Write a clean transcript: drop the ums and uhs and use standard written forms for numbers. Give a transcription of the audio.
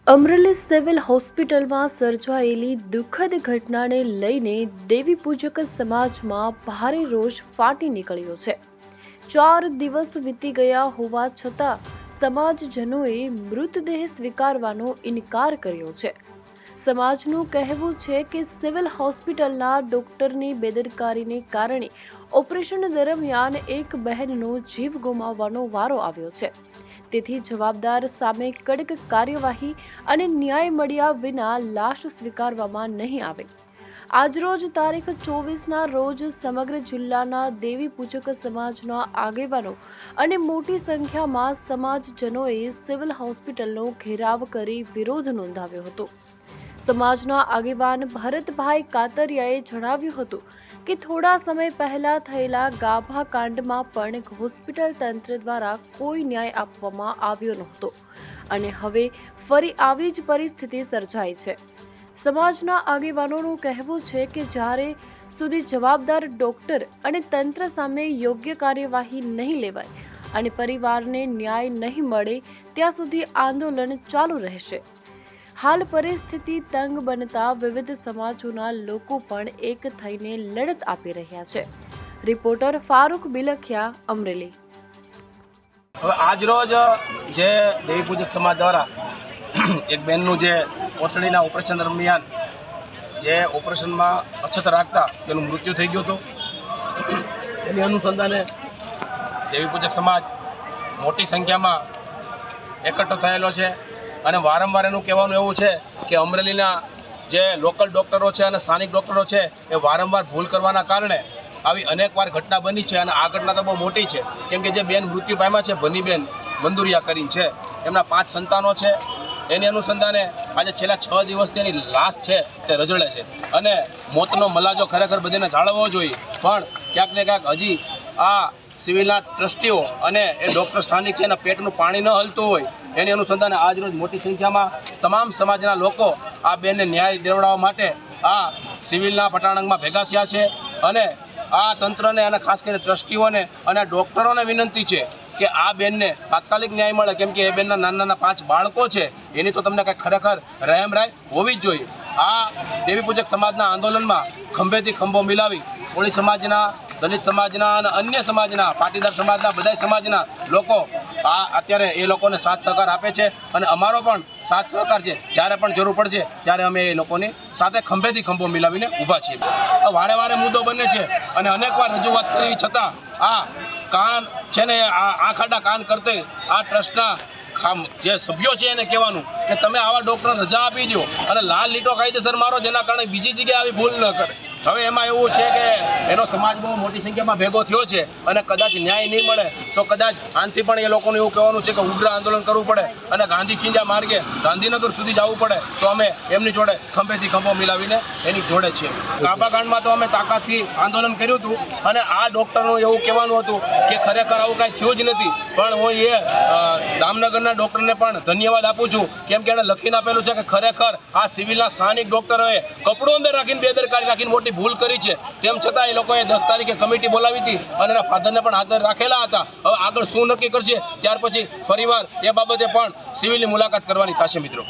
Amreli civil હોસ્પિટલમાં સર્જાયેલી દુઃખદ ઘટનાને લઈને દેવી પૂજક સમાજમાં ભારે રોષ ફાટી નીકળ્યો છે। 4 દિવસ વીતી ગયા હોવા છતાં સમાજજનોએ મૃતદેહ સ્વીકારવાનો ઇનકાર કર્યો છે। સમાજનું કહેવું છે કે સિવિલ હોસ્પિટલના ડોક્ટરની બેદરકારીને કારણે ઓપરેશન દરમિયાન એક બહેનનો જીવ ગુમાવવાનો વારો આવ્યો છે। તેથી જવાબદાર સામે કડક કાર્યવાહી અને ન્યાય મળ્યા વિના લાશ સ્વીકારવામાં નહીં આવે। આજરોજ તારીખ 24ના રોજ સમગ્ર જિલ્લાના દેવી પૂજક સમાજના આગેવાનો અને મોટી સંખ્યામાં સમાજજનોએ સિવિલ હોસ્પિટલનો ઘેરાવ કરી વિરોધ નોંધાવ્યો હતો। સમાજના આગેવાન ભરતભાઈ કાતરિયાએ જણાવ્યું હતું કે થોડા સમય પહેલા થયેલા ગાભા કાંડમાં પણ હોસ્પિટલ તંત્ર દ્વારા કોઈ ન્યાય આપવામાં આવ્યો નહોતો અને હવે ફરી આવી જ પરિસ્થિતિ સર્જાઈ છે। સમાજના આગેવાનોનું કહેવું છે કે જ્યારે સુધી જવાબદાર ડોક્ટર અને તંત્ર સામે યોગ્ય કાર્યવાહી નહીં લેવાય અને પરિવારને ન્યાય નહીં મળે ત્યાં સુધી આંદોલન ચાલુ રહેશે। હાલ પરિસ્થિતિ તંગ બનતા વિવિધ સમાજોના લોકો પણ એક થઈને લડત આપી રહ્યા છે। રિપોર્ટર ફારૂક બિલખિયા, અમરેલી। હવે આજરોજ જે દેવી પૂજક સમાજ દ્વારા એક બહેનનું જે કોથળીના ઓપરેશન દરમિયાન જે ઓપરેશનમાં અછત રાખતા તેનું મૃત્યુ થઈ ગયું હતું, એની અનુસંધાને દેવી પૂજક સમાજ મોટી સંખ્યામાં એકઠો થયેલો છે અને વારંવાર એનું કહેવાનું એવું છે કે અમરેલીના જે લોકલ ડૉક્ટરો છે અને સ્થાનિક ડૉક્ટરો છે એ વારંવાર ભૂલ કરવાના કારણે આવી અનેકવાર ઘટના બની છે અને આ ઘટના તો બહુ મોટી છે, કેમ કે જે બેન મૃત્યુ પામ્યા છે ભનીબેન મંદુરિયા કરીને છે, એમના 5 સંતાનો છે। એની અનુસંધાને આજે છેલ્લા 6 દિવસથી એની લાશ છે તે રજળે છે અને મોતનો મલાજો ખરેખર બધાને જાળવવો જોઈએ, પણ ક્યાંક ને ક્યાંક હજી આ સિવિલના ટ્રસ્ટીઓ અને એ ડૉક્ટર સ્થાનિક છે એના પેટનું પાણી ન હલતું હોય એની અનુસંધાને આજરોજ મોટી સંખ્યામાં તમામ સમાજના લોકો આ બેનને ન્યાય દેવડાવવા માટે આ સિવિલના પટાણંગમાં ભેગા થયા છે અને આ તંત્રને અને ખાસ કરીને ટ્રસ્ટીઓને અને ડૉક્ટરોને વિનંતી છે કે આ બેનને તાત્કાલિક ન્યાય મળે, કેમ કે એ બેનના નાના 5 બાળકો છે, એની તો તમને કંઈક ખરેખર રહેમરાય હોવી જ જોઈએ। આ દેવી પૂજક સમાજના આંદોલનમાં ખંભેથી ખંભો મિલાવી કોળી સમાજના, દલિત સમાજના અને અન્ય સમાજના, પાટીદાર સમાજના, બધા સમાજના લોકો આ અત્યારે એ લોકોને સાથ સહકાર આપે છે અને અમારો પણ સાથ સહકાર છે। જ્યારે પણ જરૂર પડશે ત્યારે અમે એ લોકોની સાથે ખંભેથી ખંભો મિલાવીને ઊભા છીએ। વારે વારે મુદ્દો બને છે અને અનેકવાર રજૂઆત કરવી છતાં આ કાન છે ને આ ખાડા કાન કરતે આ ટ્રસ્ટના જે સભ્યો છે એને કહેવાનું કે તમે આવા ડૉક્ટરને રજા આપી દો અને લાલ લીટો કાયદેસર મારો, જેના કારણે બીજી જગ્યાએ આવી ભૂલ ન કરે। હવે એમાં એવું છે કે એનો સમાજ બહુ મોટી સંખ્યામાં ભેગો થયો છે અને કદાચ ન્યાય નહીં મળે તો કદાચ આનાથી પણ એ લોકોનું એવું કહેવાનું છે કે ઉગ્ર આંદોલન કરવું પડે અને ગાંધી ચિંજા માર્ગે ગાંધીનગર સુધી જવું પડે, તો અમે એમની જોડે ખંભેથી ખંભો મિલાવીને એની જોડે છીએ। કાબાકાંડમાં તો અમે તાકાતથી આંદોલન કર્યું હતું અને આ ડૉક્ટરનું એવું કહેવાનું હતું કે ખરેખર આવું કાંઈ થયું જ નથી, પણ હું એ દામનગરના ડૉક્ટરને પણ ધન્યવાદ આપું છું, કેમ કે એણે લખીને આપેલું છે કે ખરેખર આ સિવિલના સ્થાનિક ડૉક્ટરોએ કપડું અંદર રાખીને બેદરકારી રાખીને મોટી ભૂલ કરી છે, તેમ છતાં એ લોકોએ 10 તારીખે કમિટી બોલાવી હતી અને એના ફાધરને પણ હાજર રાખેલા હતા। હવે આગળ શું નક્કી કરશે ત્યાર પછી ફરીવાર એ બાબતે પણ સિવિલની મુલાકાત કરવાની થશે મિત્રો।